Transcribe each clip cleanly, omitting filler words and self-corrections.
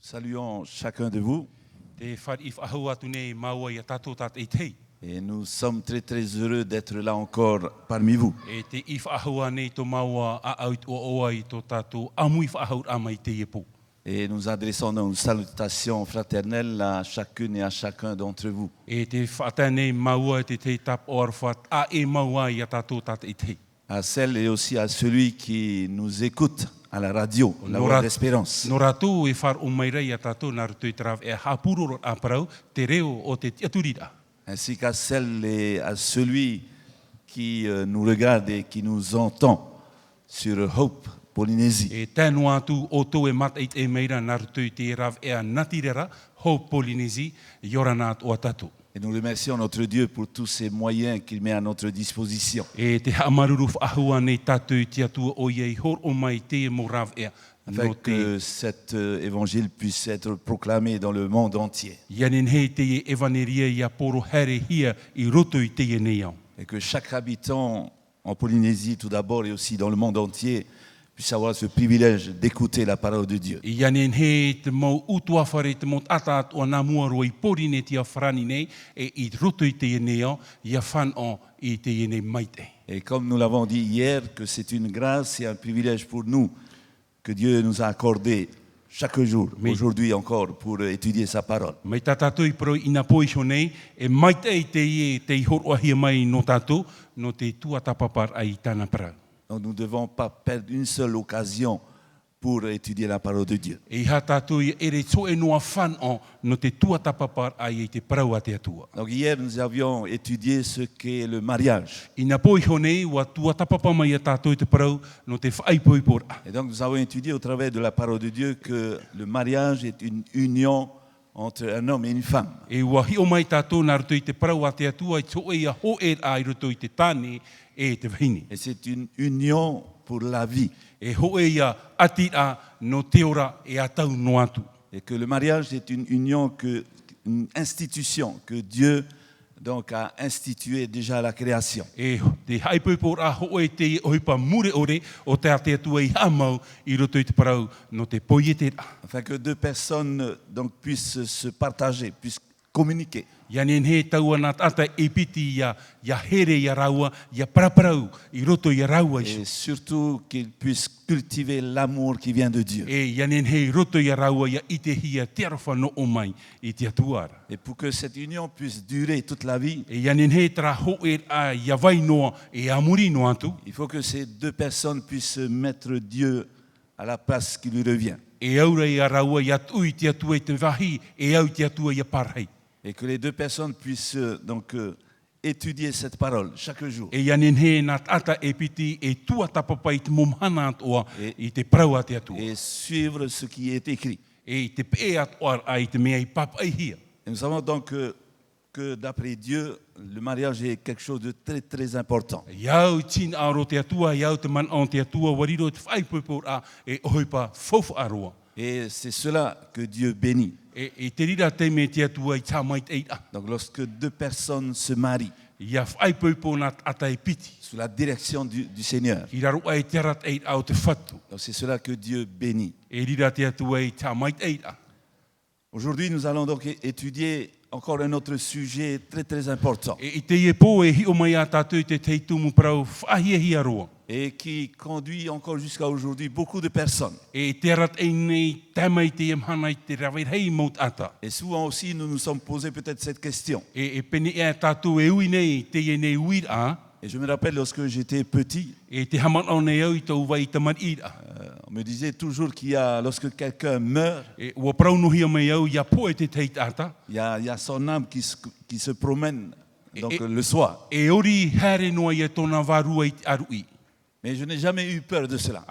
Saluons chacun de vous et nous sommes très très heureux d'être là encore parmi vous. Et nous adressons nos salutations fraternelles à chacune et à chacun d'entre vous. À celle et aussi à celui qui nous écoute à la radio, la Voix d'Espérance. Ainsi qu'à celle et à celui qui nous regarde et qui nous entend sur Hope Polynésie. Et nous remercions notre Dieu pour tous ces moyens qu'il met à notre disposition. Afin que cet évangile puisse être proclamé dans le monde entier. Et que chaque habitant en Polynésie tout d'abord et aussi dans le monde entier puisse avoir ce privilège d'écouter la parole de Dieu. Et comme nous l'avons dit hier, que c'est une grâce et un privilège pour nous que Dieu nous a accordé chaque jour, aujourd'hui encore, pour étudier sa parole. Donc nous ne devons pas perdre une seule occasion pour étudier la parole de Dieu. Donc hier nous avions étudié ce qu'est le mariage. Et donc nous avons étudié au travers de la parole de Dieu que le mariage est une union entre un homme et une femme. Et c'est une union pour la vie. Et que le mariage est une union, une institution que Dieu donc a instituée déjà à la création. Afin que deux personnes donc puissent se partager, puissent communiquer. Et surtout qu'ils puissent cultiver l'amour qui vient de Dieu. Et pour que cette union puisse durer toute la vie, il faut que ces deux personnes puissent mettre Dieu à la place qui lui revient. Et que les deux personnes puissent donc étudier cette parole chaque jour. Et suivre ce qui est écrit. Et nous savons donc que d'après Dieu, le mariage est quelque chose de très très important. Et c'est cela que Dieu bénit. Donc lorsque deux personnes se marient sous la direction du Seigneur, donc c'est cela que Dieu bénit. Aujourd'hui nous allons donc étudier encore un autre sujet très très important et qui conduit encore jusqu'à aujourd'hui beaucoup de personnes. Et souvent aussi nous nous sommes posé peut-être cette question. Et je me rappelle lorsque j'étais petit, on me disait toujours qu'il y a, lorsque quelqu'un meurt, il y a son âme qui se promène donc, le soir. Mais je n'ai jamais eu peur de cela.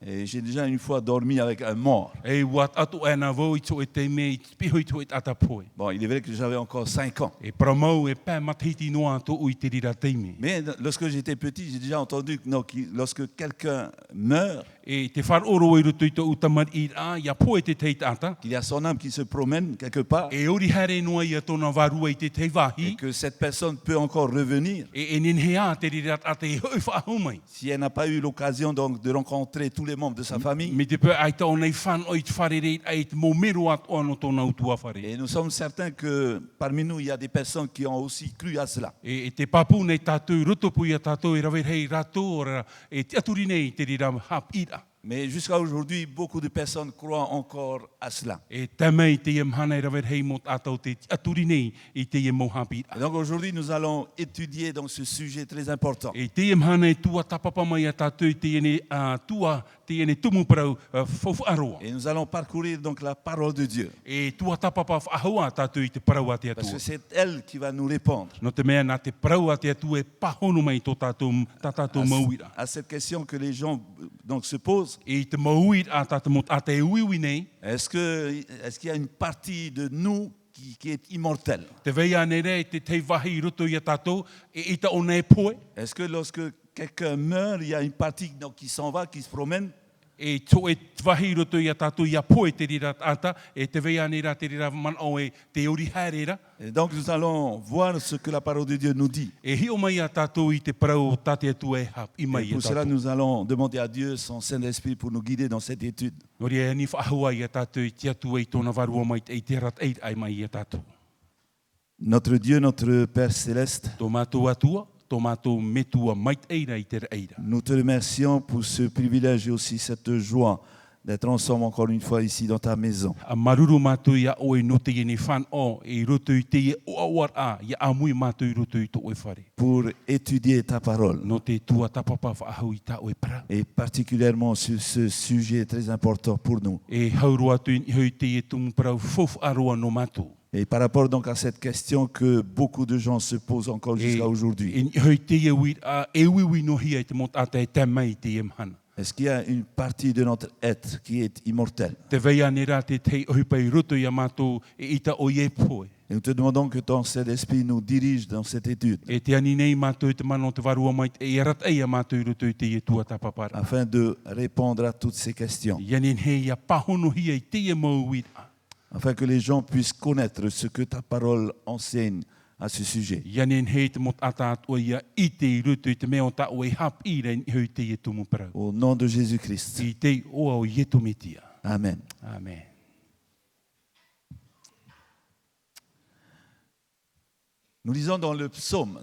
Et j'ai déjà une fois dormi avec un mort. Bon, il est vrai que j'avais encore 5 ans. Mais lorsque j'étais petit, j'ai déjà entendu que lorsque quelqu'un meurt, e te wharoro i roto i te utamar i a, ia poe te tei tata, qu'il y a son âme qui se promène quelque part e ori hare noa ia tōna warua i te tei et wahi, que cette personne peut encore revenir e ninhea te rirat a te hoi whaahumai. si elle n'a pas eu l'occasion donc de rencontrer tous les membres de sa famille. Me te pe ai tau nei whan o i te wharere ai te mō mero at o ano tōna utua whare. Et nous sommes certains que parmi nous, il y a des personnes qui ont aussi cru à cela. E te papu nei tātou rotopu ia tātou i rawe hei rato ora e te aturi nei te rira hap ira. Mais jusqu'à aujourd'hui, beaucoup de personnes croient encore à cela. E tamei te mhana i rawe hei mot atau te aturi nei i te mo hap ira. Et donc aujourd'hui, nous allons étudier donc ce sujet très important. E te mhana e tua tapapa mai a tātou i te ene tua te ene tumu parau fofu aroa. Et nous allons parcourir donc la parole de Dieu. E tua tapapa whaahua tātou i te parau a te Parce atua. que c'est elle qui va nous répondre No te mea nā te parau a te atua e pahono mai tō tātou mauira. à cette question que les gens donc se posent. E te mauira a tātou mot a te uiwi nei, Est-ce qu'il y a une partie de nous qui est immortelle? te veia nei rei te tei wahi i roto i a tātou, e ita o nei poe, Est-ce que lorsque quelqu'un meurt, il y a une partie donc, qui s'en va, qui se promène? e tō e wahi i roto i a tātou i a poe te rira ata, e te veia nei rā te rira man o e te ori haerera, Et donc nous allons voir ce que la parole de Dieu nous dit. e hi o mai a tātou i te parau tate atua e hap i mai Et i a pour cela, tātou. nous allons demander à Dieu, son Saint-Esprit, pour nous guider dans cette étude. Nori e ni whaahua i a tātou i te atua i tōna warua mai i te rat eid ai mai i a tātou. Notre Dieu, notre Père céleste, Tō mātou atua, tō mātou metua mait eira i te eira. nous te remercions pour ce privilège et aussi cette joie d'être ensemble encore une fois ici dans ta maison. A maruru mātou ia oe no te ene whan o, e roto i te e o awar a, ia amui mātou i roto i tō oe whare. Pour étudier ta parole, No te tua tapapa whaahau i tā oe para. et particulièrement sur ce sujet très important pour nous. E haurua tu i hui te e tumu parau fofu aroa no mātou. Et par rapport donc à cette question que beaucoup de gens se posent encore jusqu'à aujourd'hui, E hui te e ui a e wiwi no hia i te mot ata e tamai te e mhana. est-ce qu'il y a une partie de notre être qui est immortelle? Te veia ne rā te tei ohipai roto i a mātou e ita o ie poe. Et nous te demandons que ton Saint-Esprit nous dirige dans cette étude E te ani nei mātou i te mano te warua mai e arat ei a mātou i roto i te e tua tapapara. afin de répondre à toutes ces questions, Ianin he ia pahono hia i te e mau ira. afin que les gens puissent connaître ce que ta parole enseigne à ce sujet. Ianin he te mot ata o ia i te i roto i te mea o ta o e hap i rein i hui te e tumu parau. Au nom de Jésus-Christ. I te o au i e tumetia. Amen. Amen. Nous lisons dans le psaume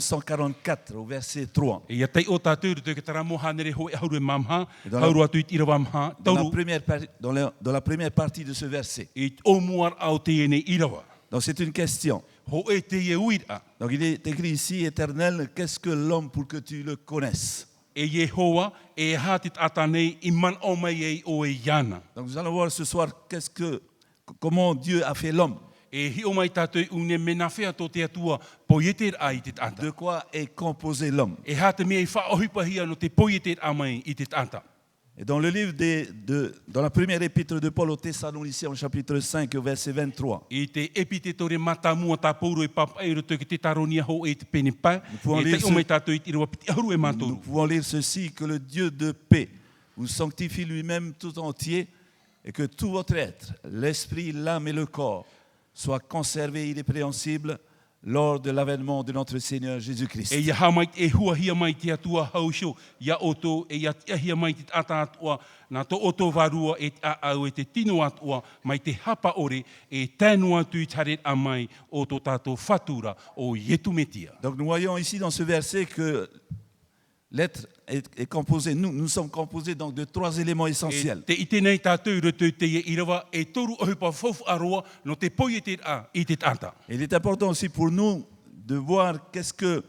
144, au verset 3. E ia tei o tātou roto ke tara moha nere ho e hauru e mamha, Dans la- hauru atu i tira wamha, Dans la tauru dans la première partie de ce verset. i o muar au te ene irawa. Donc c'est une question. Ho e te e uira. Donc il est écrit ici, Éternel, qu'est-ce que l'homme pour que tu le connaisses? E Yehowa e hatit ata nei i man o mai e o e iana. Donc nous allons voir ce soir comment Dieu a fait l'homme, E hi o mai tātou une mena whea tō te atua poieter a i te tata. de quoi est composé l'homme. E hata mea i whaohipahia no te poieter a mai i te tata. Et dans le livre dans la première épître de Paul aux Thessaloniciens, au chapitre 5, au verset 23, I te epitetore matamua tā pouro e papa e roto ki te taronia ho e te penepa. pouvons E lire te o ce- mai tātou i te irawa piti aru e nous mātoru. pouvons lire ceci, que le Dieu de paix vous sanctifie lui-même tout entier et que tout votre être, l'esprit, l'âme et le corps, soient conservés irrépréhensibles lors de l'avènement de notre Seigneur Jésus-Christ. E ia hamai e hua hia mai te atua hausho. Ia oto e ia tia hia mai te ata atua. Nā tō oto varua e te au e te tino atua mai te hapa ore e tēnu atu i taret a mai o tō tātou whatura o Ietumetia. Donc nous voyons ici dans ce verset que l'être est composé, nous sommes composés donc de trois éléments E essentiels. te ite nei tātou roto te e irawa e toru ohipa fofu aroa no te poie te a i te tata. Et il est important aussi pour nous de voir qu'est-ce que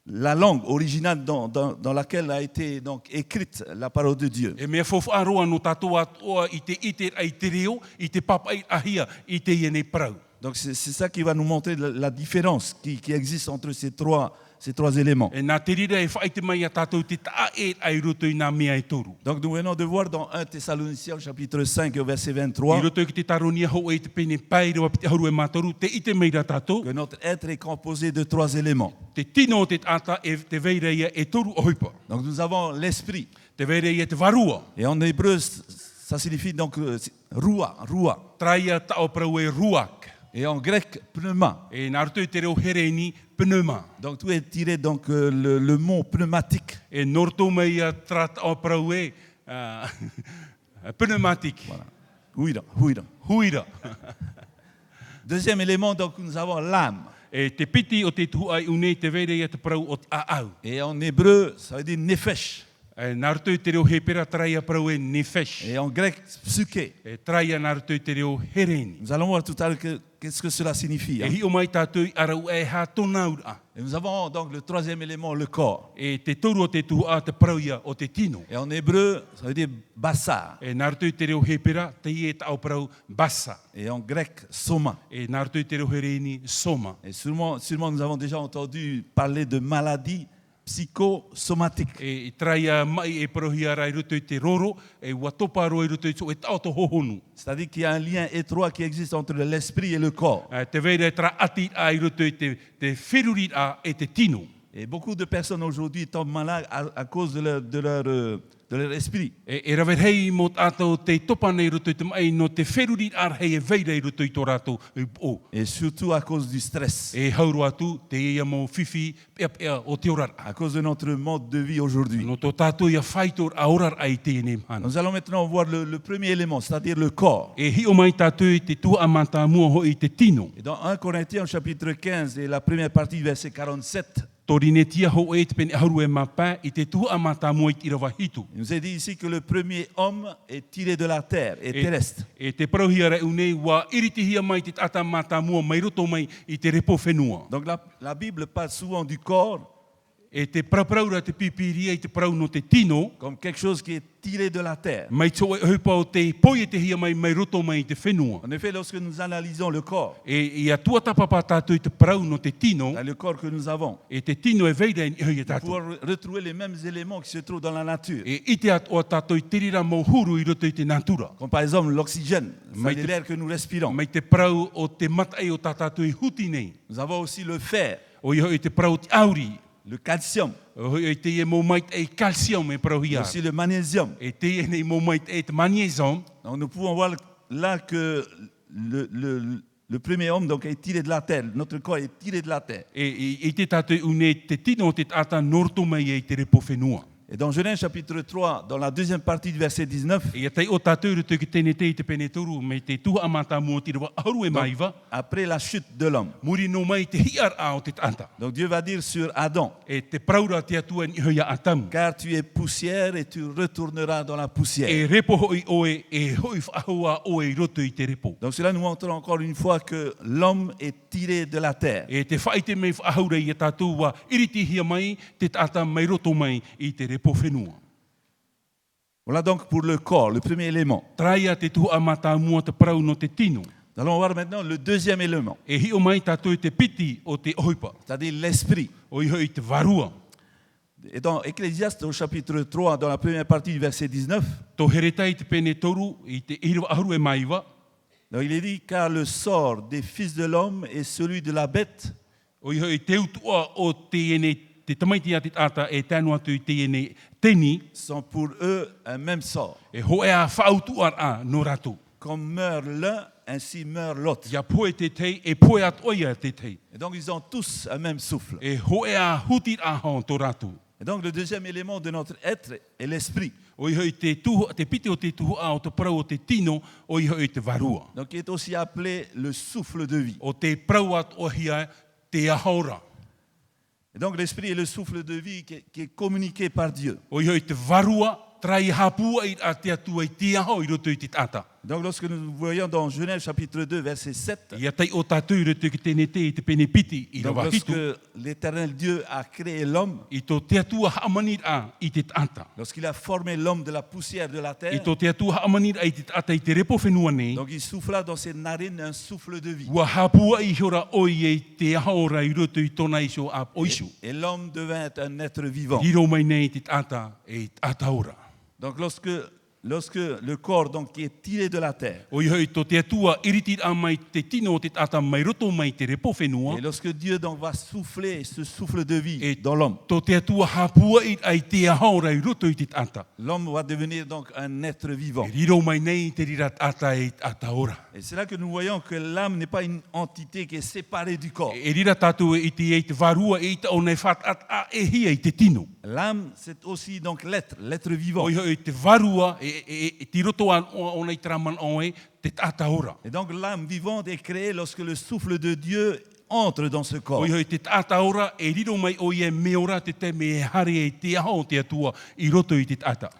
la langue originale dans laquelle a été donc écrite la parole de Dieu. E mea fofu aroa no tātou atua i te ite ai te reo, i te papa ai ahia, i te iene parau. Donc c'est ça qui va nous montrer la différence qui existe entre ces trois ces trois éléments. E nā te rira e whaite mai a tātou te taa e ai roto i nā mea e toru. Donc nous venons de voir dans 1 Thessaloniciens chapitre 5 au verset I 23 roto i ki te taronia ho e te pene pai rewa piti hauru e mātoru, te ite meira tātou, que notre être est composé de trois éléments. te tino o te ata e te veireia e toru o hipa. Donc nous avons l'esprit. Te veireia te varua, Et en hébreu, ça signifie donc roua, roua. traia tao prau e ruak. Et en grec, pneuma. E nā roto i te reo hereni pneuma. Donc tout est tiré donc le mot pneumatique. E norto mei a tra tao prau e pneumatic. Voilà. Huira, huira. Huira. Deuxième élément, donc nous avons l'âme. E te piti o te tuai une te veireia te prau o te aau. Et en hébreu, ça veut dire nefesh. E nā roto i te reo he pera traia prau e nefesh. Et en grec, psyché. E traia nā roto i te reo hereni. Nous allons voir tout à l'heure qu'est-ce que cela signifie. E Hein. hi o mai tātou i arau e hā tōna ura. Et nous avons donc le troisième élément, le corps. E te toru o te tuha te prauia o te tino. Et en hébreu, ça veut dire bassa. E nā roto i te reo he pera, te i e tau prau basa. Et en grec, soma. E nā roto i te reo hereni soma. Et sûrement nous avons déjà entendu parler de maladies psychosomatiques. E traia mai e parohia rai roto i te roro, e ua toparo i roto i so e tau to hohonu. C'est-à-dire qu'il y a un lien étroit qui existe entre l'esprit et le corps. Te veira e tra ati ai roto i te whiruri a e te tino. Et beaucoup de personnes aujourd'hui tombent malades à cause de leur esprit. E rawerhei mo tātou te topana i roto i te mai no te whiruri ar hei e veira i roto i tō rātou o. Et surtout à cause du stress. E hauru atu te ia mo whiwhi pea o te orar. À cause de notre mode de vie aujourd'hui. No tō tātou ia whaitor a orar ai te ne mana. Nous allons maintenant voir le premier élément, c'est-à-dire le corps. E hi o mai tātou i te tua amata mua ho i te tino. Et dans 1 Corinthiens chapitre 15 et la première partie du verset 47, Tori ne tia ho e te pene hauru e mapa i te tua amata mua i te irawa hitu. il nous est dit ici que le premier homme est tiré de la terre, est terrestre. E te parauhia rei unei wa iritihia mai te tata mata mua mai roto mai i te repo whenua. Donc la Bible parle souvent du corps E te prapraura te pipiria i te prau no te tino, comme quelque chose qui est tiré de la terre. mai tō e hupa o te poi e te hia mai mai roto mai i te whenua. En effet, lorsque nous analysons le corps, E ia tua tapapa tātou i te prau no te tino, le corps que nous avons, e te tino e veira i hui e nous tātou. pouvons retrouver les mêmes éléments qui se trouvent dans la nature. E ite atoa tātou i tirira mo huru i roto i te natura. Comme par exemple l'oxygène, Mais c'est l'air que nous respirons. Mai te prau o te matai o tātou i huti nei. Nous avons aussi le fer, O iho i te prau te auri. le calcium, O i te e mo mai te calcium e prau mais hia. aussi le magnésium. E te e nei mo mai te magnésium. Donc nous pouvons voir là que le premier homme donc, est tiré de la terre, notre corps est tiré de la terre. E te tātou une te tino te tata norto mai e te repo whenua. Et dans Genèse chapitre 3, dans la deuxième partie du verset 19, E tei o tātou rutu ki tēne te i te pene toru me te tuha amata mua te rewa auru e maiva. après la chute de l'homme. Muri no mai te hiar a o te tata. Donc Dieu va dire sur Adam, E te praura te atua ni hoia atamu. car tu es poussière et tu retourneras dans la poussière. E repo hoi oe e hoi whaahua oe i roto i te repo. Donc cela nous montre encore une fois que l'homme est tiré de la terre. E te whaite mei whaahura i a tātou wa iriti hia mai te tata mai roto mai i te repo whenua. Voilà donc pour le corps, le premier élément. Traia te tuha amata mua te prau no te tino. Nous allons voir maintenant le deuxième élément, E hi o mai tātou i te piti o te oipa. c'est-à-dire l'esprit. O iho i te varua. Et dans Ecclésiaste au chapitre 3, dans la première partie du verset 19, Tō hereta i te pene toru i te iriwa aharu e maiwa. donc il est dit, car le sort des fils de l'homme est celui de la bête, O iho i te utua o te ene te tamaiti a te tata e tēnu atu i te ene teni. sont pour eux un même sort. E ho e a whautuar a no ratu. Comme meurt l'un, ainsi meurt l'autre. Ia poe te tei e poe atoia te tei. Et donc ils ont tous un même souffle. E ho e a hutir a hon tō ratu. Et donc le deuxième élément de notre être est l'esprit. O iho i te pite o te tuhu a o te parau o te tino, o iho i te varua. Donc il est aussi appelé le souffle de vie. O te parau atohia te ahora. Et donc l'esprit est le souffle de vie qui est communiqué par Dieu. O iho i te varua, trai hapua i a te atua i te aho i roto i te tata. Donc lorsque nous voyons dans Genèse chapitre 2, verset 7, Ia tai o tātou i roto ki tēnei te i te pene piti i donc rawa lorsque hitu. l'Éternel Dieu a créé l'homme, I tō te atua haamanira i te tata. lorsqu'il a formé l'homme de la poussière de la I terre, tō te atua haamanira i te tata i te repo whenua nei. donc il souffla dans ses narines un souffle de vie. Ua hapua i hora oi e te haora i roto i tōna iso a oisu. Et l'homme devint un être vivant. Hiro mai nei te tata e tata ora. Donc lorsque le corps donc, qui est tiré de la terre, O i hoi tō te atua iriti a mai te tino te tata mai roto mai te repo whenua. et lorsque Dieu donc va souffler ce souffle de vie Et dans l'homme, tō te atua hapua i ai te haora i roto i te tata. l'homme va devenir donc un être vivant. E riro mai nei te rira tata e tata ora. Et c'est là que nous voyons que l'âme n'est pas une entité qui est séparée du corps. E rira tātou i te varua e te o nei what at a e hia i te tino. L'âme, c'est aussi donc l'être vivant. O i hoi te varua e te roto an o nei traman oe te tata ora. Et donc l'âme vivante est créée lorsque le souffle de Dieu entre dans ce corps. O i hoi te tata ora e riro mai o i e meora te te me hare e te aho te atua i roto i te tata.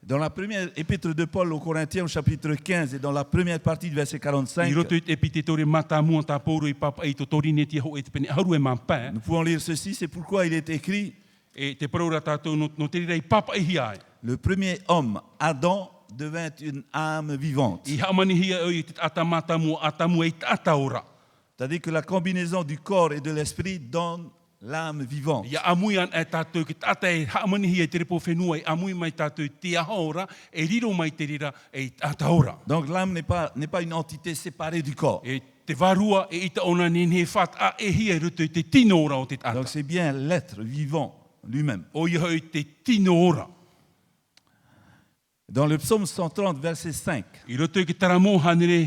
Dans la première épître de Paul aux Corinthiens, au chapitre 15, et dans la première partie du verset 45, I roto i te pite tore mata mua tā pōro i papa i to torine te ho e te pene haru e mampē. nous pouvons lire ceci, c'est pourquoi il est écrit, E te paraura tātou no te rira i papa i hia ai. le premier homme, Adam, devint une âme vivante. I hamani hia o i te tata mata mua atamu e tata ora. C'est-à-dire que la combinaison du corps et de l'esprit donne l'âme vivante. Ia amui an e tātou ki tata e hamani hia i te repo whenua e amui mai tātou i te aha ora e riro mai te rira e tata ora. Donc l'âme n'est pas une entité séparée du corps. E te varua e ita ona ni he what a e hia i roto i te tino ora o te tata. Donc c'est bien l'être vivant lui-même. O i hoi te tino ora. Dans le psaume 130, verset 5, I roto i ki taramo hanere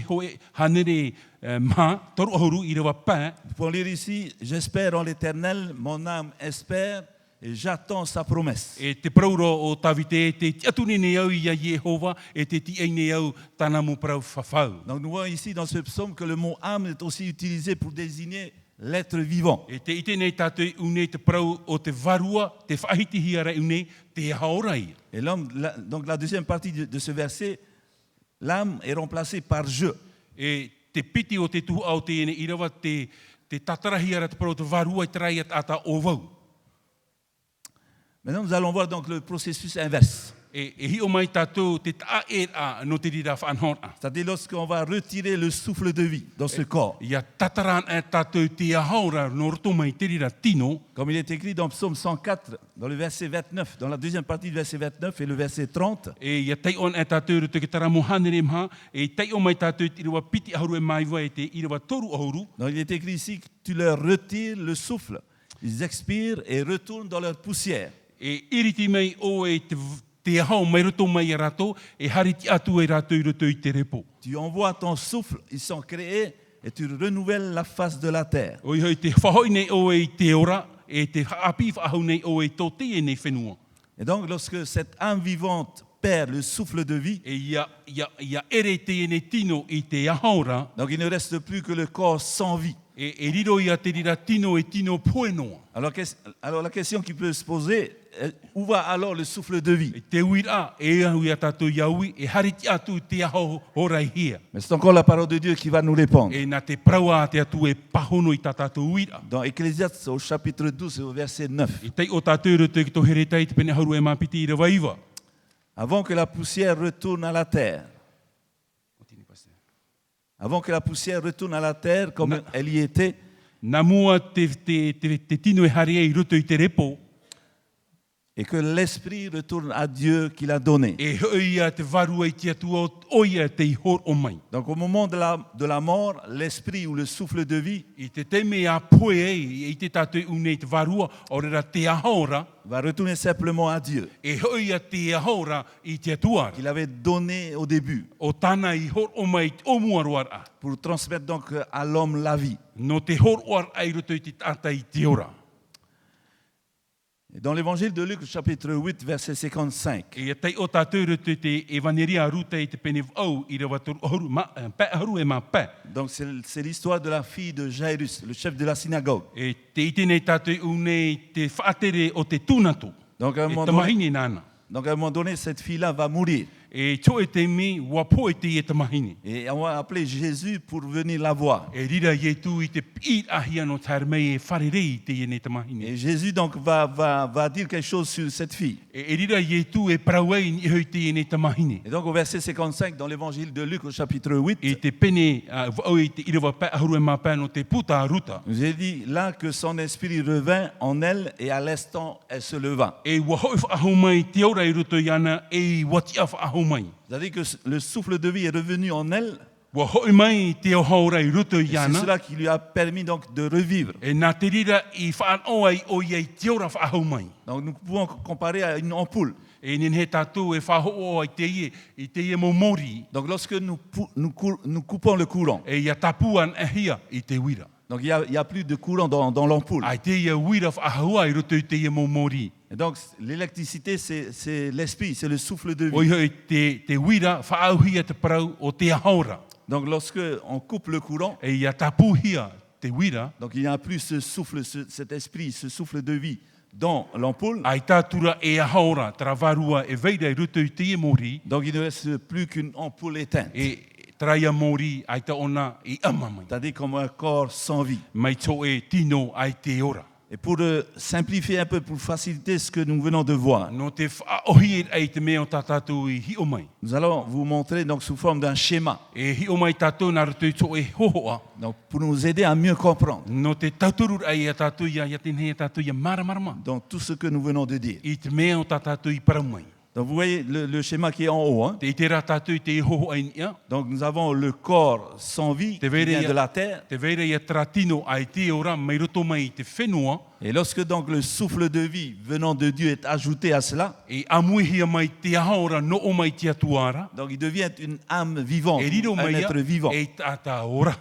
mā, toru ahuru i rewa pā, nous pouvons lire ici, j'espère en l'Éternel, mon âme espère et j'attends sa promesse. e te prauro o tawite e te tiatuni ne au i a Yehova e te ti ne au tana mo prau whawhau. Donc nous voyons ici dans ce psaume que le mot âme est aussi utilisé pour désigner l'être vivant. E te ite nei tātou une te prau o te varua, te whahiti hiara une, te haorai. Et l'homme, donc la deuxième partie de ce verset, l'âme est remplacée par je. E te piti o te tuhu au te ene i rawa te tatarahi ara te prau te varua i trai at ata o vau. Maintenant, nous allons voir donc le processus inverse. E hi o mai tātou te taa e a no te rira whanhora. C'est-à-dire lorsqu'on va retirer le souffle de vie dans ce corps. Ia tataran e tātou te haora no roto mai te rira tino, Comme il est écrit dans Psaume 104, dans le verset 29, dans la deuxième partie du verset 29 et le verset 30, e ia tai on e tātou roto ki tara mo hanere mha, e tai o mai tātou te rewa piti ahuru e mai wa e te i rewa toru ahuru, donc il est écrit ici que tu leur retires le souffle. Ils expirent et retournent dans leur poussière. e iriti mai o e te hao mai roto mai a rato, e hariti atu e rato i roto i te repo. Tu envoies ton souffle, ils sont créés et tu renouvelles la face de la terre. O i hoi te whahoi nei o e te ora, e te haapi whahau nei o e tō te e nei whenua. Et donc lorsque cette âme vivante perd le souffle de vie, E ia ere te e nei tino i te ahaora, donc il ne reste plus que le corps sans vie. e riro ia te rira tino e tino poenoa. Alors la question qui peut se poser, où va alors le souffle de vie? E te uira, e ahu ia tātou iaui, e hariti atu te aho horai hia. Mais c'est encore la parole de Dieu qui va nous répondre. E nā te praua te atu e pahono i tā tātou uira. Dans Ecclésiaste au chapitre 12 et au verset 9. E tei o tātou roto ki tō here tei te pene haru e mapiti i rewa iwa. Avant que la poussière retourne à la terre, avant que la poussière retourne à la terre comme elle y était, Nā mua te tino e hare i roto i te repo, et que l'esprit retourne à Dieu qui l'a donné. e hoi ia te varua i te atua o ia te ihor o mai. Donc au moment de la mort, l'esprit ou le souffle de vie I te teme a poe e i te tātou unei te varua o rera te ahora, va retourner simplement à Dieu, e hoi ia te ahora i te atuara. qu'il avait donné au début, O tāna i hor o mai o muaruara. pour transmettre donc à l'homme la vie. No te hor oar ai roto i te tata i te ora. Et dans l'évangile de Luc, chapitre 8, verset 55, E tei o tātou roto te evaneria ruta i te pene au i rewa toru haru, haru e ma pē. donc c'est l'histoire de la fille de Jairus, le chef de la synagogue. E te ite nei tātou unei te whaatere o te tūnato. Donc à un E moment donné, tamahine nāna. donc à un moment donné, cette fille-là va mourir. e to e te mi wa po e te e tamahini. Et on va appeler Jésus pour venir la voir. E rira ye tu I te I ahia no tarmei e wharerei te e ne tamahini. Et Jésus donc va dire quelque chose sur cette fille. E rira ye tu e praui ni hoi te e ne tamahini. Et donc au verset 55 dans l'évangile de Luc au chapitre 8, E te pene o e te irawa pa ahuru e mapa no te puta ruta. nous est dit là que son esprit revint en elle et à l'instant elle se leva. E wa hoi whaahu mai te ora I ruto iana e wati a whaahu mai. C'est-à-dire que le souffle de vie est revenu en elle. Wa hoi mai te o haura I ruto Et c'est iana. cela qui lui a permis donc de revivre. E nā te rira I whaanoa ai o iei te ora whaahu mai. Donc nous pouvons comparer à une ampoule. E nin he tātou e whahoa ai I te ie mo mori. Donc lorsque nous coupons le courant, E ia tapuan e hia I te wira. donc il y a plus de courant dans l'ampoule. Ai te ia wira whaahua I ruto I te ie mo mori. Et donc l'électricité c'est l'esprit, c'est le souffle de O vie. iho te wira whaauhia te parau o te haora. Donc lorsque on coupe le courant, E ia tapuhia te wira. donc il n'y a plus ce souffle, cet esprit, ce souffle de vie dans l'ampoule. Ai tātura e haora travarua e veira I ruto I te ie mori. Donc il ne reste plus qu'une ampoule éteinte. E traia mori ai ta ona I amamai. C'est-à-dire comme un corps sans vie. Mai to e tino ai te ora. Et pour simplifier un peu, pour faciliter ce que nous venons de voir, No te whaohi ai te mea o tātātou I hi o mai. nous allons vous montrer donc sous forme d'un schéma, E hi o mai tātou nā rutu I to e hohoa. donc pour nous aider à mieux comprendre No te tauturu ai a tātou ia tenhe a tātou ia maramarama. dans tout ce que nous venons de dire. I te mea o tātou I paramai. Donc vous voyez le schéma qui est en haut. Hein? Te I te rā tātou I te hoho ai nia. Donc nous avons le corps sans vie qui vient de la terre. Te veira ia tratino ai te ora mai roto mai I te whenua. Et lorsque donc le souffle de vie venant de Dieu est ajouté à cela, E amuihia mai te haora no o mai te atuara. donc il devient une âme vivante, E riro un mai être vivant. e tātā ora.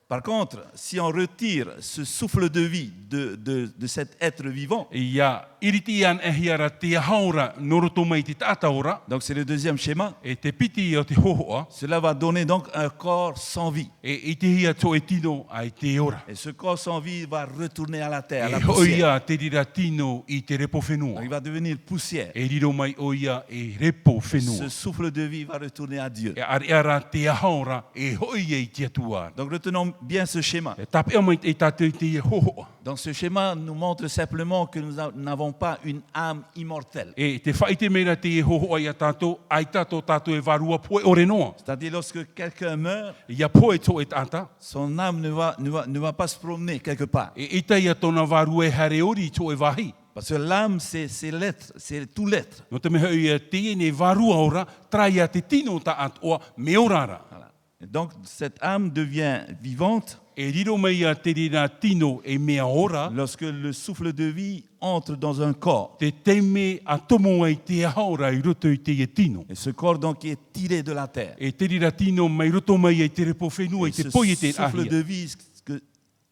Par contre, si on retire ce souffle de vie de cet être vivant, Ia iriti an e hiara te haora no roto mai te tātā ora. donc c'est le deuxième schéma, E te piti o te hohoa. cela va donner donc un corps sans vie. E I te hia to e tino ai te ora. Et ce corps sans vie va retourner à la terre, à la E poussière. hoia te rira tino I te repo Donc, whenua. il va devenir poussière. E riro mai oia e repo whenua. Ce souffle de vie va retourner à Dieu. E ariara te haora e hoia I te atuara. Donc retenons bien ce schéma. E tapea mai e tātou I te ia hohoa. Donc ce schéma nous montre simplement que nous n'avons pas une âme immortelle. E te whaite mera te ia hohoa I a tātou, ai tātou e varua poe ore noa. C'est-à-dire lorsque quelqu'un meurt, Ia poe to e tāta. son âme ne va pas se promener quelque part. E ita ia tona varua e hare ori to e vahi. Parce que l'âme, c'est l'être, c'est tout l'être. No te meha ia te ne varua ora, traia te tino ta atoa me orara. Voilà. Et donc cette âme devient vivante E riro mai ia te rira tino e mea ora, lorsque le souffle de vie entre dans un corps. te teme a tomo ai te haora I roto I te ia tino. Et ce corps donc est tiré de la terre. E te rira tino mai roto mai ai te repo whenua I Et te ce poi e te souffle ahia. de vie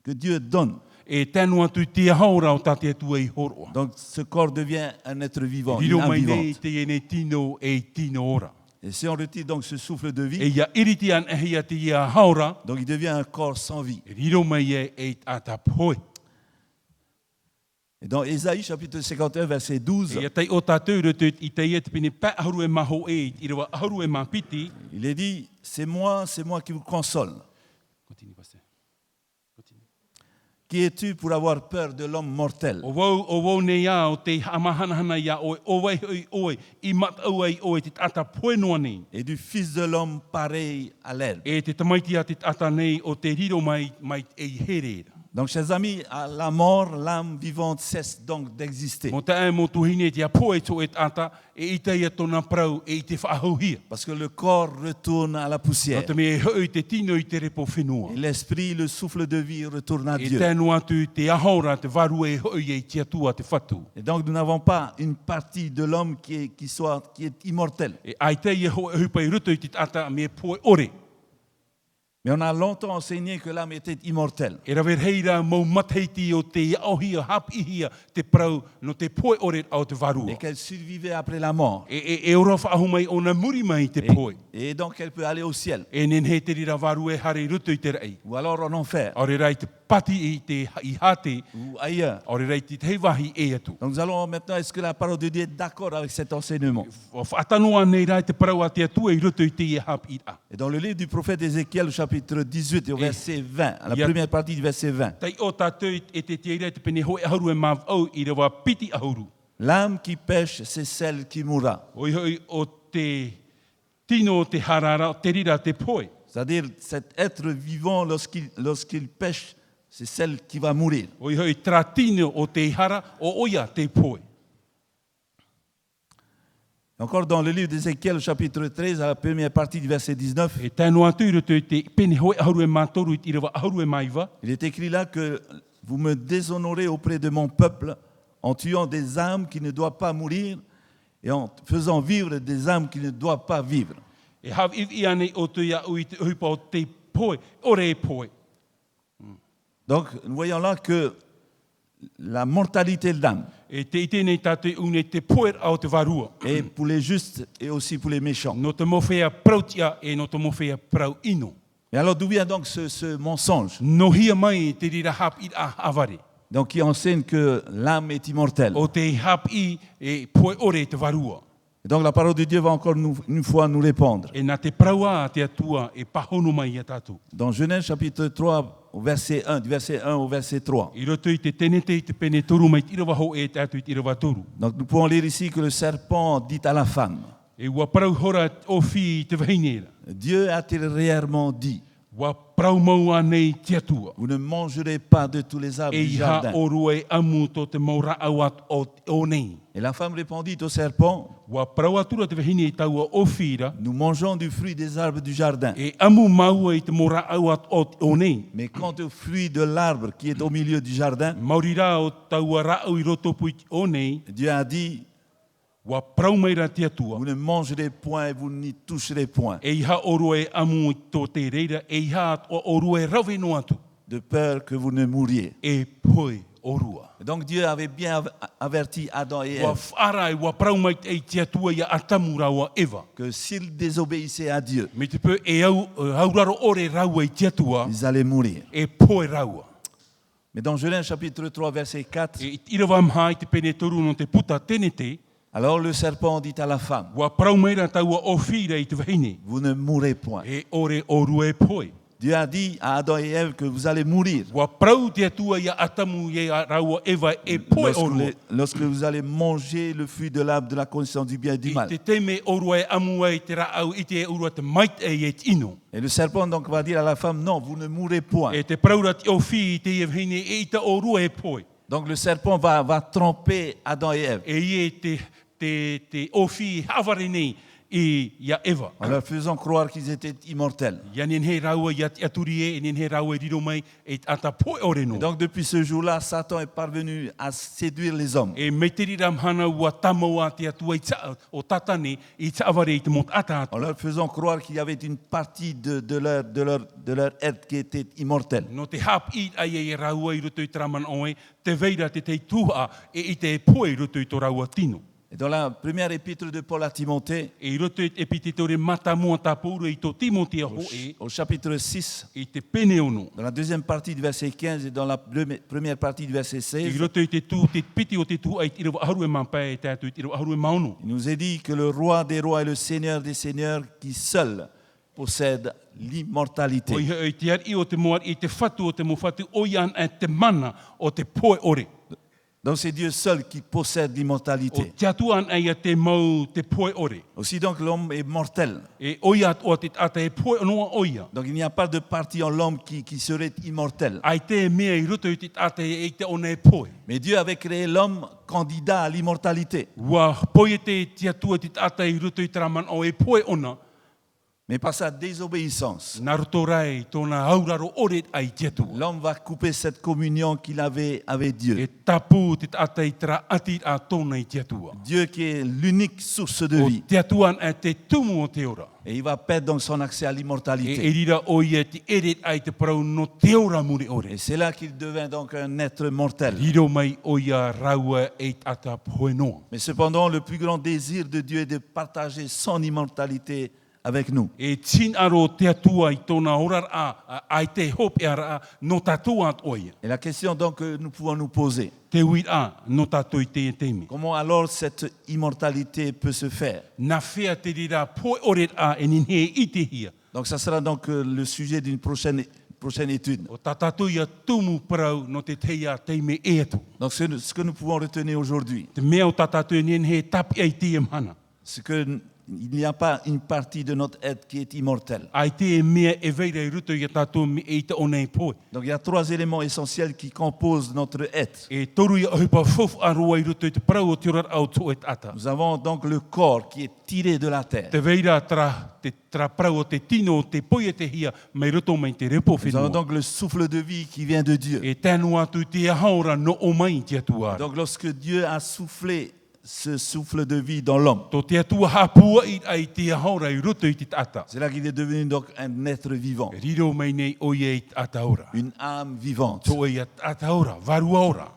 que Dieu donne. E tēnu atu I te haora o tate atu e horoa. Donc ce corps devient un être vivant, une Riro âme mai nei vivante. te ene tino e tino ora. Et si on retire donc ce souffle de E vie, ia iriti an ehia te ia haora, donc il devient un corps sans vie. e riro mai e ata poe. Et dans Ésaïe chapitre 51 verset 12, E ia tei o tātou roto I te ia te pene pā aharu e maho e, I rewa aharu e mapiti. il est dit, c'est moi qui vous console. Continue, pastor. Continue. Qui es-tu pour avoir peur de l'homme mortel? O wau nei a o te amahanahana ia o wei hoi oe, I mat au ai oe te tata poe noa nei. Et du fils de l'homme pareil à l'herbe. E te tamaiti a te tata nei o te riro mai e herera. Donc, chers amis, à la mort, l'âme vivante cesse donc d'exister. Mo te e mo tuhine te a poe to e tata, e I te ia tona prau e I te whaahauhia. Parce que le corps retourne à la No poussière. te me e hoi te tino I te repo whenua. Et l'esprit, le souffle de vie retourne à E Dieu. tēnu atu te ahora te varu e hoi e te atua te whatu. Et donc, nous n'avons pas une partie de l'homme qui est immortelle. E ai te ia hoi hupai ruto I te tata me poe ore. Mais on a longtemps enseigné que l'âme était immortelle. E rawer heira mau matheiti o te aohia hapihia te prau no te poe ore au te varua. Et qu'elle survivait après la mort. E ora whaahu mai o na muri mai te poe. Et donc, elle peut aller au ciel. E nen he te rira varu e hare ruto I te rei. Ou alors en enfer. Ore rai te pati i hate, ou ailleurs. ore rei te hei wahi e atu. Donc nous allons maintenant, est-ce que la parole de Dieu est d'accord avec cet enseignement? O whaatanoa nei rai te parau a te atu e roto i te i hap i a. Et dans le livre du prophète Ézéchiel, au chapitre 18 et au verset 20, à la Yeah. première partie du verset 20, Tai o tātou e te tia te pene hoi ahuru e mav au i rewa piti ahuru. l'âme qui pêche, c'est celle qui mourra. Oi hoi o te tino te harara, te rira te poe. C'est-à-dire, cet être vivant, lorsqu'il pêche, c'est celle qui va mourir. Oi hoi tra tino o te hara o oia te poe. Encore dans le livre d'Ézéchiel, au chapitre 13, à la première partie du verset 19, E tēnu atu i roto i te pene hoi ahuru e mātoru i rewa ahuru e maiwa. il est écrit là que vous me déshonorez auprès de mon peuple en tuant des âmes qui ne doivent pas mourir et en faisant vivre des âmes qui ne doivent pas vivre. E hav i ane o te ia ui te huipa o te poe, ore e poe. Donc, nous voyons là que la mortalité de l'âme E te ite nei tātou une te poe au te varua. est pour les justes et aussi pour les méchants. No te mowhea prautia e no te mowhea prau ino. Et alors, d'où vient donc ce mensonge No hia mai te rira hap i a avare. donc, qui enseigne que l'âme est immortelle? O te hap i e poe ore te varua. Et donc, la parole de Dieu va encore une fois nous répondre. E nā te praua te atua e pahono mai a tātou. Dans Genèse chapitre 3, au verset 1, du verset 1 au verset 3. I roto i te tenete i te pene toru mai te irawa ho e tātou i te irawa toru. Donc, nous pouvons lire ici que le serpent dit à la femme, E ua parau hora o fi i te vahinera. Dieu a-t-il réellement dit, Ua parau maua nei te atua. vous ne mangerez pas de tous les arbres E du iha jardin? o rua e amu to te maura awat o nei. Et la femme répondit au serpent, Ua parau atura te vahine i taua o fira. nous mangeons du fruit des arbres du jardin. E amu maua i te maura awat o nei. Mais quant au fruit de l'arbre qui est au milieu du jardin, Maurira o taua rau i roto pui o nei. Dieu a dit, Ua parau mai ra te atua. vous ne mangerez point et vous n'y toucherez point, E iha o rua e amu i tō te reira. E iha o rua e rawe no atu. de peur que vous ne mouriez. E poe o rua. Et donc Dieu avait bien averti Adam et Ua Ève wharai, ua parau mai e te atua ia atamura ua Eva. que s'ils désobéissaient à Dieu, Me te peu e au hauraro ore raua i te atua. ils allaient mourir. E poe raua. Mais dans Genèse chapitre 3, verset 4, E irawa mha i te pene toru no te puta tenete. alors le serpent dit à la femme, Ua parau mai ra taua o whira i te wahine. vous ne mourrez point. E ore o rua e poe. Dieu a dit à Adam et Ève que vous allez mourir Ua parau te atua ia atamu ia raua Eva e poe o rua. lorsque vous allez manger le fruit de l'arbre de la connaissance du bien et du I mal. te teme o rua e amua i te raau i te urua te mait e te ino. Et le serpent donc va dire à la femme, non, vous ne mourrez point. E te praura te o whi i te ia wahine e i te o rua e poe. Donc le serpent va tromper Adam et Ève E ie te o whi haware nei i ia Eva. en leur faisant croire qu'ils étaient immortels. Ia nen he raua ia te aturi e nen he raua e riro mai e ata poe ore Et no. donc depuis ce jour-là, Satan est parvenu à séduire les hommes. E me te rira mhana ua tamaua te atua i ta, o tatane i ta aware i te mot ata En leur faisant croire qu'il y avait une partie de leur être qui était immortelle. no te hap i ai e raua i roto i traman oe, te veira te te tuha e i te poe i roto i to raua tino. Et dans la première épître de Paul à Timothée, E i roto i epititore mata mua ta pūra i to Timotea ho e, au chapitre 6, i te pene ono. dans la deuxième partie du verset 15 et dans la première partie du verset I 16, roto i te tū, te piti o te tū ai te irawa aharu e mampai e tātou i te irawa aharu e maono. il nous est dit que le roi des rois et le seigneur des seigneurs qui seul possède l'immortalité. O i te ar i o te moar i te whatu o te mowhatu o ian e te mana o te poe ore. Donc c'est Dieu seul qui possède O l'immortalité. te atuan ai a te mau te poe ore. Aussi donc l'homme est mortel. E oia o te ata e poe noa oia. Donc il n'y a pas de partie en l'homme qui serait immortel. Ai te mea i roto i te ata e te ona e poe. Mais Dieu avait créé l'homme candidat à l'immortalité. Ua poe te atua te ata i roto i traman o e poe ona. Mais par sa désobéissance, Nā roto rai tōna auraro ore ai te atua. l'homme va couper cette communion qu'il avait avec Dieu. E tapu te ata i tra ati a tōna i te atua. Dieu qui est l'unique source de O vie. te atuan e te tumu o te ora. Et il va perdre donc son accès à E l'immortalité. rira o ia te ere ai te parau no te ora muri ore. Et c'est là qu'il devint donc un être mortel. Riro mai o ia raua e ata poe noa. Mais cependant, le plus grand désir de Dieu est de partager son immortalité avec nous. E tin aro te atua I tōna orar ai te hope ara no tātou at oia. Et la question donc que nous pouvons nous poser, Te wit no tātou I te teme. comment alors cette immortalité peut se faire? Na whea te rira poi oret e ninhe I te hia. Donc ça sera donc le sujet d'une prochaine étude. O tātou ia tumu parau no te teia teime e atu. Donc ce que nous pouvons retenir aujourd'hui, Te mea o tātou I ninhe tapi ai te mana. c'est qu'il n'y a pas une partie de notre être qui est immortelle. Ai te mea e veira I ruto I tātou me e te onei poi. Donc il y a trois éléments essentiels qui composent notre être. E toru ia ohipa fofu aroa I ruto I te parau o te orar au tō et ata. Nous avons donc le corps qui est tiré de la terre. Te veira tra parau o te tino o te poi e te hia mai ruto mai te repo Nous avons whenua. donc le souffle de vie qui vient de Dieu. E tēnu atu te haora no o mai te atua. Donc lorsque Dieu a soufflé ce souffle de vie dans l'homme, Tō te atua hapua I ai te haora I ruto I te ata. c'est là qu'il est devenu donc un être vivant, Riro mai nei o ia I te ata ora. une âme vivante. Tō ia te ata ora, varua ora.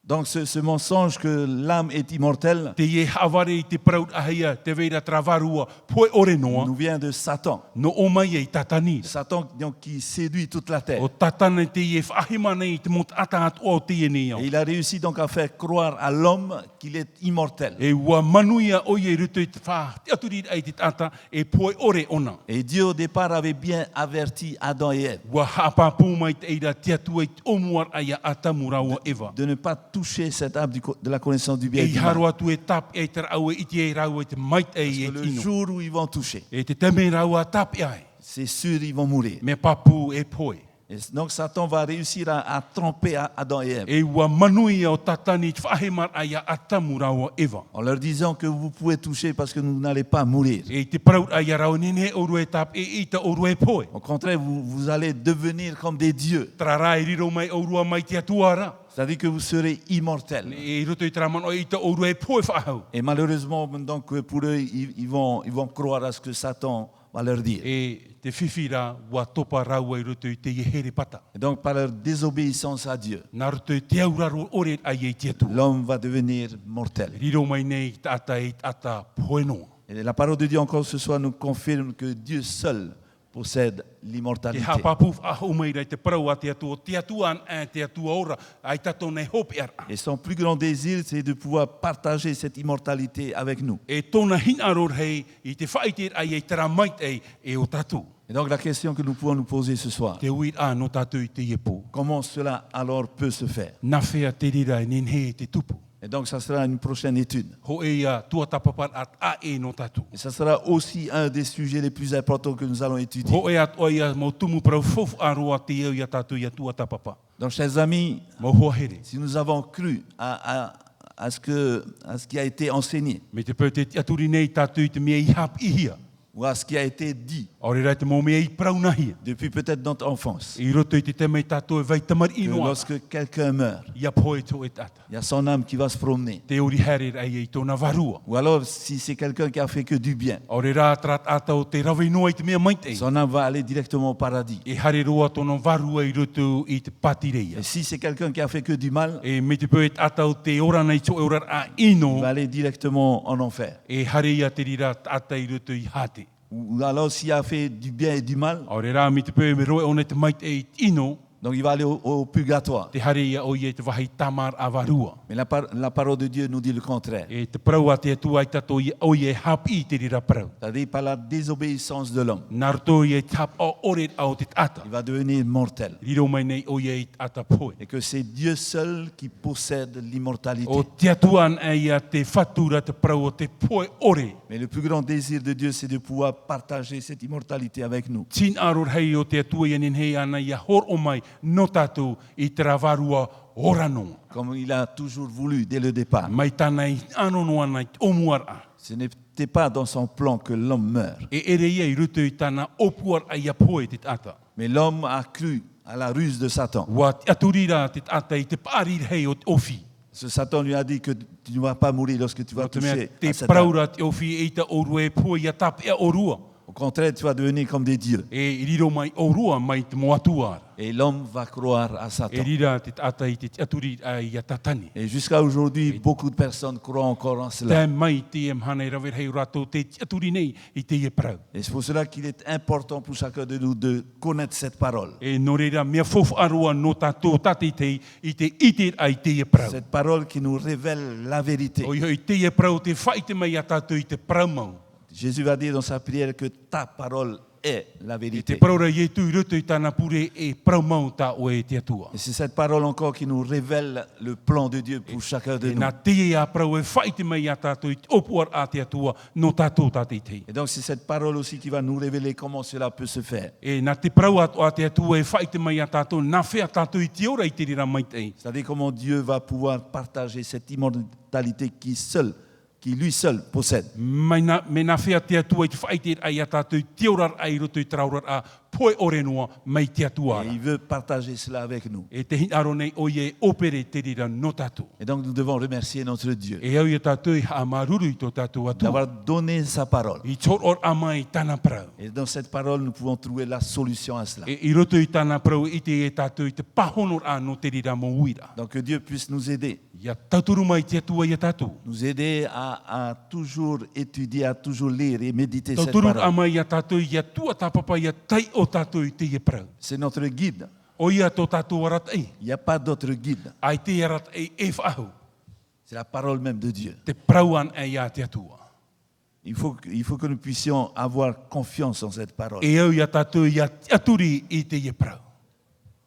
Donc ce mensonge que l'âme est immortelle Te ie haware I te paraut ahia te veira tra varua poe ore noa. nous vient de Satan. No o mai I tatani. Satan donc, qui séduit toute la terre. O tatana te ie whahima nei te mot ata atu o te ene Et au. il a réussi donc à faire croire à l'homme qu'il est immortel. E ua manuia o ie ruto I te wha te aturi ai te tata e poe ore ona. Et Dieu au départ avait bien averti Adam et Ève Ua hapapu mai te eira te atu ai te omuar ai a atamura o Eva. de ne pas toucher cet arbre de la connaissance du bien E et du haro mal. atu e tap e te rau e iti e rau e te mait e Parce e que le tino. jour où ils vont toucher, E te teme rau a tap e ai. c'est sûr ils vont mourir. Me papu e poe. Et donc Satan va réussir à tromper Adam et Ève E ua manuia o tatani te whahemar ai a atamura o Eva. en leur disant que vous pouvez toucher parce que vous n'allez pas mourir. E te paraut ai a rau nene oru e tap e ita oru e poe. Au contraire, vous allez devenir comme des dieux. Trara e riro mai orua mai te atuara. C'est-à-dire que vous serez immortels. E roto I traman o ita oru e poe whahau. Et malheureusement, donc, pour eux, ils vont croire à ce que Satan va leur dire. E te whiwhira wa topa rau ai roto I te here pata. Et donc, par leur désobéissance à Dieu, Nā roto I te auraro ore ai e te atu. l'homme va devenir mortel. Riro mai nei te ata e te ata poe noa. Et la parole de Dieu encore ce soir nous confirme que Dieu seul possède Te l'immortalité. hapapuf a umeira te parau a te atuan te atua ora, ai tato nei hope ara. Et son plus grand désir, c'est de pouvoir partager cette immortalité avec nous. E tōna hinaror hei, I te whaitir ai e tera mait ei e o tatu. Et donc la question que nous pouvons nous poser ce soir, Te uit no tatu I te iepo. comment cela alors peut se faire? Nā whea te rira e ninhe te tupu. Et donc ça sera une prochaine étude. Ho e a tua tapapar at a e no tatu. Et ça sera aussi un des sujets les plus importants que nous allons étudier. Ho e at oi a mo tumu parau fofu aroa te eo ia tatu ia tua tapapa. Donc chers amis, Mo hoa here. si nous avons cru à ce qui a été enseigné Me te pau te aturi nei tatu I te mea I hap ihia. ou à ce qui a été dit Ore rai te mo mea I praunahia. depuis peut-être notre enfance, I roto I te temei tatu e vai tamar que inoa. lorsque quelqu'un meurt, Ia poe to e tata. il y a son âme qui va se promener. Te ori here ai e tōna varua. Ou alors si c'est quelqu'un qui a fait que du bien, Ore rā trat ata o te rawe noa I te mea maite. son âme va aller directement au paradis. E hare roa tōna varua I roto I te patireia. Et si c'est quelqu'un qui a fait que du mal, E me te pau e ata o te ora nei to e ora a il ino. va aller directement en enfer. E hare ia te rira ata I roto I hate. Ou alors s'il a fait du bien et du mal, Ore rā me te pau e me roe o nei te maite e ino. donc il va aller au purgatoire. Te hare ia o ia te wahi tamar a varua. Mais la parole de Dieu nous dit le contraire. E te parau a te atua I tato o ia hap I te rira parau. C'est-à-dire par la désobéissance de l'homme, Nā roto ia tap o ore au te ata. il va devenir mortel. Riro mai nei o ia I ata poe. Et que c'est Dieu seul qui possède l'immortalité. O te atuan e ia te whatura te parau o te poe ore. Mais le plus grand désir de Dieu, c'est de pouvoir partager cette immortalité avec nous. Tin aror hei o te atua ia ninhei ana ia hor o mai no tātou I te rawarua orano. Comme il a toujours voulu dès le départ. Mai tānei anono ana I omuara. Ce n'était pas dans son plan que l'homme meurt. E ere ia I rutu I tāna opuar a ia poe te tata. Mais l'homme a cru à la ruse de Satan. Wa te aturira te tata I te pārir hei o te ofi. Ce Satan lui a dit que tu ne vas pas mourir lorsque tu vas Te mea toucher te à cette arme. praura te ofi e ta orue poe ia tap e orua. Au contraire, tu vas devenir comme des dieux. E riro mai o rua mai te moatuara. Et l'homme va croire à E Satan. rira te tata i te aturi ai ia tatani. Et jusqu'à aujourd'hui, beaucoup de personnes croient encore en cela. Te mai te e mhana i rawer hei rato te aturi nei i te e prau. Et c'est pour cela qu'il est important pour chacun de nous de connaître cette parole. E no reira mea fofu arua no tato tate i te ite ai te e prau. Cette parole qui nous révèle la vérité. O i te e prau te whai te mai a tato i te prau mau. Jésus va dire dans sa prière que ta parole est la E te vérité. praura i e tui roto i tāna pure e prau mau ta o e te atua. Et c'est cette parole encore qui nous révèle le plan de Dieu pour chacun de E nous. nā te e a prau e whai te mai a tato i te opuar a te atua no tato tate i te. Et donc c'est cette parole aussi qui va nous révéler comment cela peut se faire. E nā te prau a te atua e whai te mai a tato nā whea tato i te ora i te rira mai te. C'est-à-dire comment Dieu va pouvoir partager cette immortalité qui lui seul possède. Mai nā, me nā whea te atua i te whai te ai a tato i te ora ai roto i traurar a poe ore noa mai te atua. Et il veut partager cela avec nous. E te hinaro nei o i e opere te rira no tato. Et donc nous devons remercier notre Dieu E au i a tato i ha maruru i tō tato atua. d'avoir donné sa parole. I tōr or ama i tāna prau. Et dans cette parole, nous pouvons trouver la solution à cela. E i roto i tāna prau i te e tato i te pahonor a no te rira mo uira. Donc que Dieu puisse nous aider. Ia tauturu mai te atua i a tato. Nous aider à toujours étudier, à toujours lire et méditer cette Tauturu parole. ama i a tato i a tua tapapa i a tai o tato i te e prau. C'est notre guide. O ia tō tato arat ei. Il n'y a pas d'autre guide. Ai te arat ei e whaahu. C'est la parole même de Dieu. Te prauan e a te atua. Il faut que nous puissions avoir confiance en cette parole. E au i a tato i a aturi i te e prau.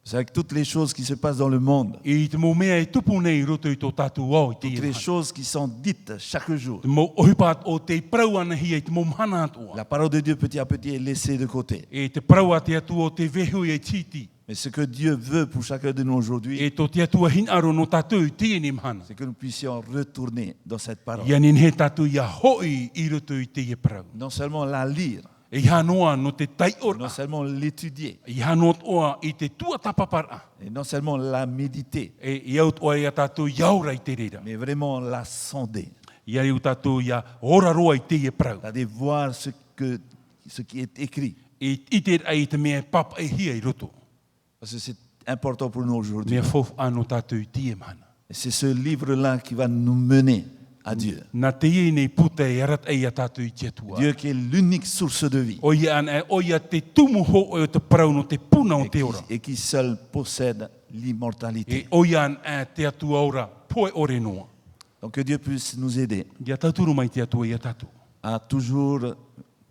C'est avec toutes les choses qui se passent dans le monde, I te mo mea e tupu nei roto i tō tato au i te toutes e les mana. choses qui sont dites chaque jour. Te mo ohipat o te prauan hi e te mo mhana atua. La parole de Dieu petit à petit est laissée de côté. E te praua te atua o te vehu e titi. Mais ce que Dieu veut pour chacun de nous aujourd'hui, E tō te atua hinaro no tato i te ni mhana. c'est que nous puissions retourner dans cette parole. Ia nin he tato ia hoi i roto i te e prau. Non seulement la lire, E hanoa no te tai non ora. seulement l'étudier, I hanoa oa i te tua tapapara. et non seulement la méditer, E iau oa ia tato iaura i te rira. mais vraiment la sonder. Ia iau tato ia ora roa i te e prau. C'est-à-dire voir ce qui est écrit. E i te ai te mea papa e hia i roto. Parce que c'est important pour nous aujourd'hui. Mea fof ano tato i te e mana. Et c'est ce livre-là qui va nous mener à Dieu. Nā te ie nei puta e arat e ia tato i te atua. Dieu qui est l'unique source de vie O ia te tumu ho o te prau no te puna o te ora. et qui seul possède E l'immortalité. o ia te atua ora poe ore noa. Donc que Dieu puisse nous aider Ia tauturu mai te atua ia tatu. à toujours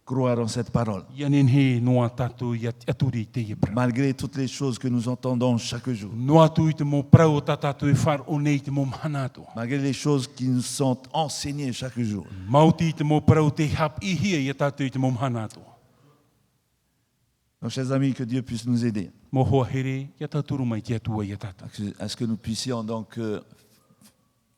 croire en cette parole, Ia nen he noa tatu ia te aturi i te ie prau. malgré toutes les choses que nous entendons chaque jour, Noa tu i te mo prau o tatatu e whar o nei te mo mana atua. malgré les choses qui nous sont enseignées chaque jour. Mauti i te mo prau te hap i hia ia tatu i te mo mana atua. Donc, chers amis, que Dieu puisse nous aider Mo hoa here, ia tauturu mai te atua ia tatu. à ce que nous puissions donc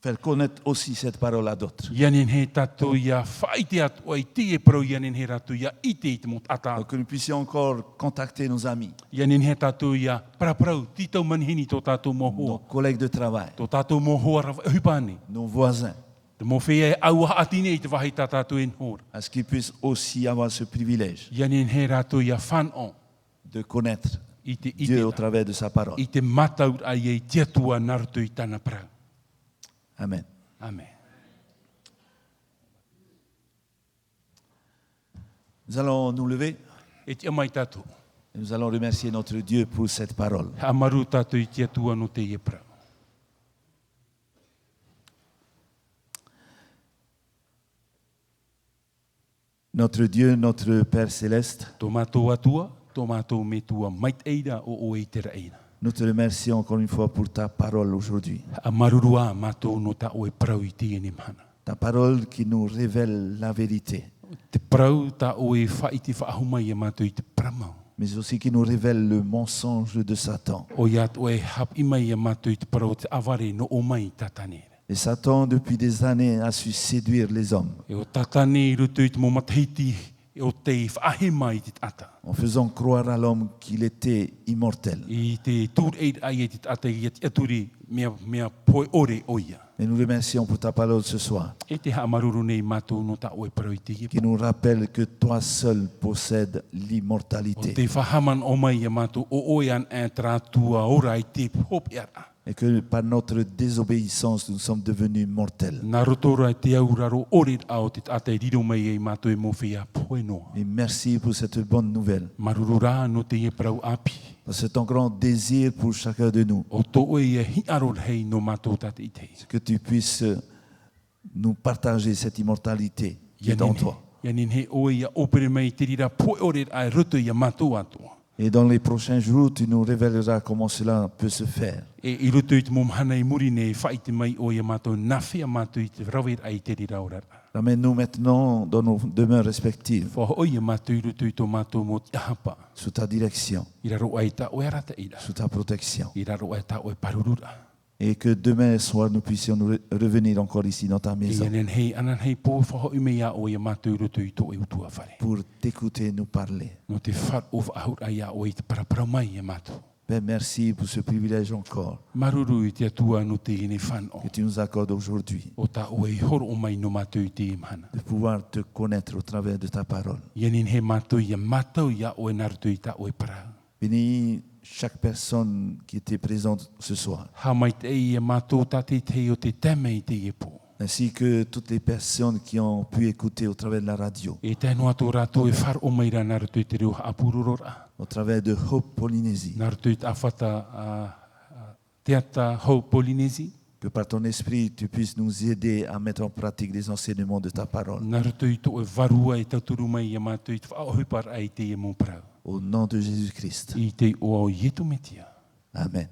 faire connaître aussi cette parole à d'autres. Ia nen he tatu ia whai te atua i te e prau ia nen he ratu ia i te i te mo ata. Donc que nous puissions encore contacter nos amis, Ia nen he tatu ia praprau, titau manhini tō tātou mo nos hoa. collègues de travail, Tō tātou mo hoa rawa hupane. nos voisins, Te mo whea e au atine i te wahi tā tātou en hora. à ce qu'ils puissent aussi avoir ce privilège Ia nen he ratu ia whanau de connaître i te Dieu au ite, travers de sa parole. i te matau ai e te atua naruto i tāna prau. Amen. Amen. Nous allons nous lever E te amai tātou. et nous allons remercier notre Dieu pour cette parole. Amaru tātou i te atua no te e prau. Notre Dieu, notre Père céleste, Tō mātou atua, tō mātou me tua mait eira o e te reina. nous te remercions encore une fois pour ta parole aujourd'hui. Amarurua mātou no ta o e prau i te ene mana. Ta parole qui nous révèle la vérité, Te prau ta o e whai te whaahuma i a mātou i te pramau. mais aussi qui nous révèle le mensonge de Satan. O iat o e hap ima i a mātou i te prau te aware no o mai tatanere. Et Satan, depuis des années, a su séduire les hommes E o tatane i rutu i te mo matahiti e o te whaahima i te ata. en faisant croire à l'homme qu'il était immortel. I te tūr eir ai e te ata i te aturi mea poe ore oia. Et nous remercions pour ta parole ce soir, E te haamaruru nei mātou no ta oe parau i te qui nous rappelle que toi seul possèdes O l'immortalité te whahaman o mai ia mātou o oean e trātua ora i te hop era. et que par notre désobéissance, nous sommes devenus mortels. Nā rotora te auraro ore ao te ate riro mai e mātou e mowhia poe noa. Et merci pour cette bonne nouvelle. Maruru rā no te e parau api. C'est ton grand désir pour chacun de nous, O tō oe e hiaro hei no mātou tate i te. que tu puisses nous partager cette immortalité qui est en toi. Ia nin he oe ia opere mai te rira poe ore ai roto ia mātou atoa. Et dans les prochains jours, tu nous révéleras comment cela peut se faire. E i roto i te momhana i muri ne whai te mai o ia mātou nawhia mātou i te rawir ai te rira ora. Ramène-nous maintenant dans nos demeures respectives, Wha o ia mātou i roto i tō mātou mo te ahapa. sous ta direction, I raro ai ta oe arata ira. sous ta protection. I raro ai ta oe parurura. Et que demain soir, nous puissions nous revenir encore ici dans ta E maison ianen hei anan hei pō whaho i mea o ia mātou i roto i tō e utua whare. pour t'écouter nous parler. No te whar o whaahur ai a o i te parapara mai ia mātou. Père, merci pour ce privilège encore Maruru i te atua no te ine whano. que tu nous accordes aujourd'hui O ta oe i horo o mai no mātou i te imhana. de pouvoir te connaître au travers de ta parole. Ianin he mātou ia mātou ia oe naruto i ta oe parau. Bénis chaque personne qui était présente ce soir, Ha mai te ia mātou tate te o te teme i te iepo. ainsi que toutes les personnes qui ont pu écouter au travers de la radio, E tēnu atu rātou e whar o mai rā naruto i te reo apururora. au travers de Hope Polynésie, Naruto i te awhata teata hau Polynésie. que par ton esprit, tu puisses nous aider à mettre en pratique les enseignements de ta parole. Naruto i to e varua e tauturu mai ia mātou i te whaohupar ai te e mō parau. Au nom de Jésus-Christ. I te o au ietu metia. Amen.